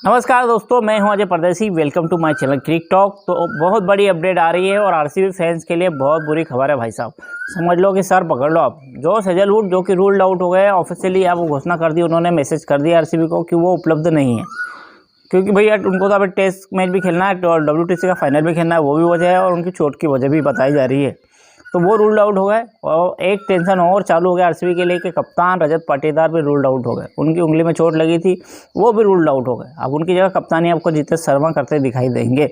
नमस्कार दोस्तों, मैं हूं Ajay Pardesi. Welcome to my channel cric talk. तो बहुत बड़ी अपडेट आ रही है और आरसीबी फैंस के लिए बहुत बुरी खबर है भाई साहब। समझ लो कि सर पकड़ लो आप। जोश हेजलवुड जो कि रूल्ड आउट हो गए ऑफिशियली, अब घोषणा कर दी उन्होंने, मैसेज कर दिया आरसीबी को कि वो उपलब्ध नहीं है, क्योंकि भैया उनको तो अभी टेस्ट मैच भी खेलना है और WTC का फाइनल भी खेलना है, वो भी वजह है और उनकी चोट की वजह भी बताई जा रही है। तो वो रूल्ड आउट हो गए और एक टेंशन और चालू हो गया आरसीबी के लिए कि कप्तान रजत पाटीदार भी रूल्ड आउट हो गए। उनकी उंगली में चोट लगी थी, वो भी रूल्ड आउट हो गए। अब उनकी जगह कप्तानी आपको जीतेश शर्मा करते दिखाई देंगे।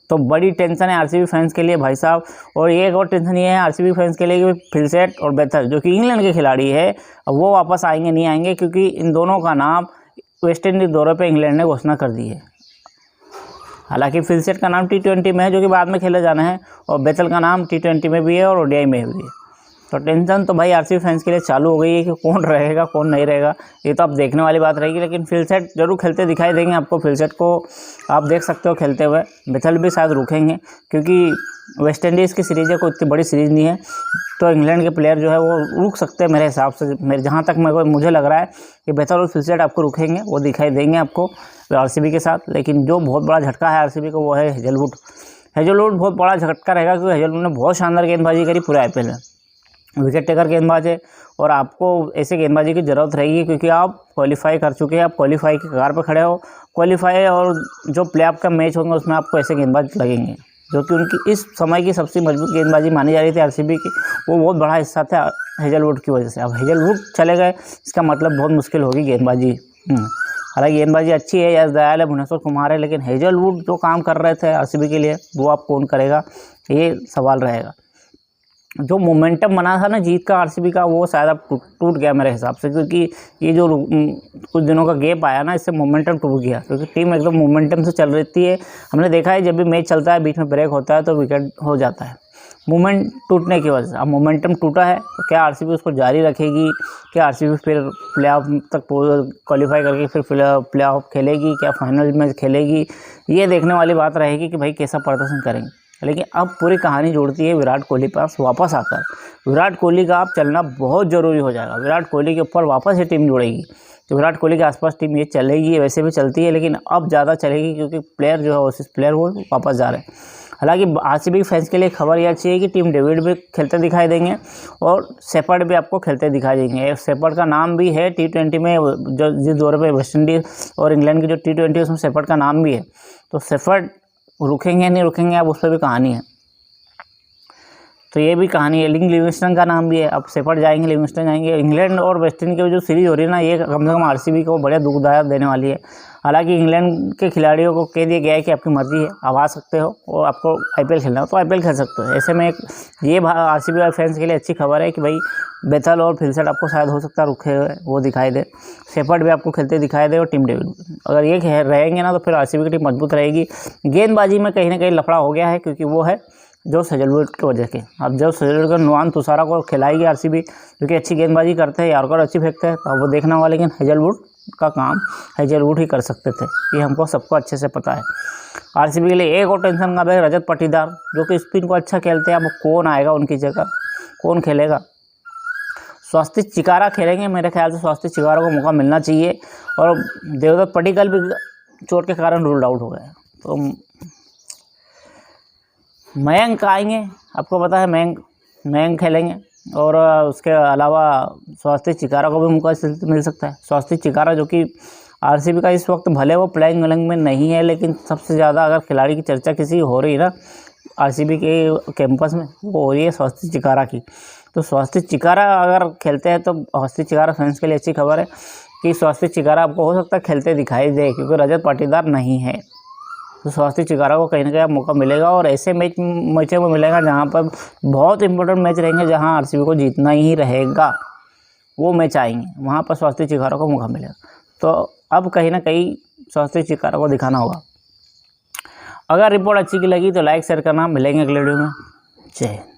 तो बड़ी टेंशन है आरसीबी फैंस के लिए भाई साहब। और एक और टेंशन ये है आरसीबी फैंस के लिए कि फिलसेट और बेथल जो कि इंग्लैंड के खिलाड़ी है, वो वापस आएंगे नहीं आएंगे, क्योंकि इन दोनों का नाम वेस्ट इंडीज दौरे पे इंग्लैंड ने घोषणा कर दी है। हालांकि फिलसेट का नाम T20 में है, जो कि बाद में खेले जाना है, और बेथल का नाम T20 में भी है और ODI में भी है। तो टेंशन तो भाई आरसीबी फैंस के लिए चालू हो गई है कि कौन रहेगा कौन नहीं रहेगा, ये तो अब देखने वाली बात रहेगी। लेकिन फिलसेट जरूर खेलते दिखाई देंगे आपको। फिलसेट को आप देख सकते हो खेलते हुए। बेथल भी शायद रुकेंगे, क्योंकि वेस्ट इंडीज़ की सीरीज़ है, कोई इतनी बड़ी सीरीज़ नहीं है, तो इंग्लैंड के प्लेयर जो है वो रुक सकते हैं मेरे हिसाब से। मेरे जहाँ तक मुझे लग रहा है कि बेथल और फिलसेट आपको रुकेंगे, वो दिखाई देंगे आपको आरसीबी के साथ। लेकिन जो बहुत बड़ा झटका है आरसीबी को वो है हेजलवुड। हेजलवुड बहुत बड़ा झटका रहेगा, क्योंकि हेजलवुड ने बहुत शानदार गेंदबाजी करी पूरे IPL में। विकेट टेकर गेंदबाज है और आपको ऐसे गेंदबाजी की ज़रूरत रहेगी, क्योंकि आप क्वालिफाई कर चुके हैं, आप क्वालिफाई की कगार पर खड़े हो। क्वालिफाई और जो प्लेऑफ का मैच होंगे उसमें आपको ऐसे गेंदबाज लगेंगे, जो कि उनकी इस समय की सबसे मजबूत गेंदबाजी मानी जा रही थी आरसीबी की। वो बहुत बड़ा हिस्सा था हेजलवुड की वजह से। अब हेजलवुड चले गए, इसका मतलब बहुत मुश्किल होगी गेंदबाजी। हालांकि गेंदबाजी अच्छी है, यश दयाल है, भुवनेश्वर कुमार है, लेकिन हेजलवुड जो काम कर रहे थे आरसीबी के लिए, वो आप कौन करेगा, ये सवाल रहेगा। जो मोमेंटम बना था ना जीत का आरसीबी का, वो शायद अब टूट गया मेरे हिसाब से, क्योंकि ये जो कुछ दिनों का गैप आया ना, इससे मोमेंटम टूट गया, क्योंकि टीम एकदम मोमेंटम से चल रही है। हमने देखा है जब भी मैच चलता है बीच में ब्रेक होता है तो विकेट हो जाता है, मोमेंट टूटने की वजह से। अब मोमेंटम टूटा है तो क्या आरसीबी उसको जारी रखेगी, क्या आरसीबी फिर प्लेऑफ तक क्वालिफाई करके फिर प्लेऑफ खेलेगी, क्या फाइनल में खेलेगी, ये देखने वाली बात रहेगी कि भाई कैसा प्रदर्शन करेंगे। लेकिन अब पूरी कहानी जोड़ती है विराट कोहली पास वापस आकर। विराट कोहली का अब चलना बहुत ज़रूरी हो जाएगा। विराट कोहली के ऊपर वापस ये टीम जुड़ेगी, तो विराट कोहली के आसपास टीम ये चलेगी, वैसे भी चलती है, लेकिन अब ज़्यादा चलेगी, क्योंकि प्लेयर जो है ओवरसीज प्लेयर वो वापस जा रहे हैं। हालांकि आरसीबी फैंस के लिए खबर ये अच्छी है कि टीम डेविड भी खेलते दिखाई देंगे और शेफर्ड भी आपको खेलते दिखाई देंगे। शेफर्ड का नाम भी है T20 में, जो जिस दौरे पे वेस्ट इंडीज़ और इंग्लैंड की जो T20 है उसमें शेफर्ड का नाम भी है। तो शेफर्ड रुकेंगे नहीं रुकेंगे, अब उस पर भी कहानी है। तो ये भी कहानी है। लिविंगस्टन का नाम भी है। अब शेफर्ड जाएंगे, लिविंगस्टन जाएंगे। इंग्लैंड और वेस्ट इंडीज की जो सीरीज़ हो रही है ना, ये कम से कम आरसीबी को बड़े दुखदायक देने वाली है। हालांकि इंग्लैंड के खिलाड़ियों को कह दिया गया है कि आपकी मर्जी है, आप आ सकते हो और आपको IPL खेलना हो तो IPL खेल सकते हो। ऐसे में ये आरसीबी फैंस के लिए अच्छी खबर है कि भाई बेथल और फिलसेट आपको शायद हो सकता है रुके हुए वो दिखाई दे, शेफर्ड भी आपको खेलते दिखाई दे, और टीम डेविड अगर ये रहेंगे ना तो फिर आरसीबी की टीम मजबूत रहेगी। गेंदबाजी में कहीं ना कहीं लफड़ा हो गया है, क्योंकि वो है जोश हेजलवुड की वजह के। अब जोश हेजलवुड को नुआन तुषारा को खिलाएगी आरसीबी, क्योंकि अच्छी गेंदबाजी करते हैं, यॉर्कर अच्छी फेंकते हैं, तो वो देखना होगा। लेकिन हेजलवुड का काम हेजलवुड ही कर सकते थे, ये हमको सबको अच्छे से पता है। आरसीबी के लिए एक और टेंशन का भाई रजत पाटीदार, जो कि स्पिन को अच्छा खेलते हैं। अब कौन आएगा उनकी जगह, कौन खेलेगा? स्वास्तिक चिकारा खेलेंगे मेरे ख्याल से। स्वास्तिक चिकारा को मौका मिलना चाहिए। और देवदत्त पडिक्कल भी चोट के कारण रूल्ड आउट हो गए। तो मयंक आएंगे, आपको पता है मयंक खेलेंगे, और उसके अलावा स्वास्तिक चिकारा को भी मौका मिल सकता है। स्वास्तिक चिकारा जो कि आरसीबी का इस वक्त भले वो प्लेइंग इलेवन में नहीं है, लेकिन सबसे ज़्यादा अगर खिलाड़ी की चर्चा किसी हो रही है ना आरसीबी के कैंपस में, वो हो रही है स्वास्तिक चिकारा की। तो स्वास्तिक चिकारा अगर खेलते हैं तो स्वास्तिक चिकारा फैंस के लिए अच्छी खबर है कि स्वास्तिक चिकारा आपको हो सकता है खेलते दिखाई दे, क्योंकि रजत पाटीदार नहीं है। तो स्वास्तिक चिकारा को कहीं ना कहीं मौका मिलेगा, और ऐसे मैचों में मिलेगा जहां पर बहुत इंपॉर्टेंट मैच रहेंगे, जहां आरसीबी को जीतना ही रहेगा, वो मैच आएंगे, वहां पर स्वास्तिक चिकारा को मौका मिलेगा। तो अब कहीं ना कहीं स्वास्तिक चिकारा को दिखाना होगा। अगर रिपोर्ट अच्छी की लगी तो लाइक शेयर करना। मिलेंगे अगले वीडियो में। जय हिंद।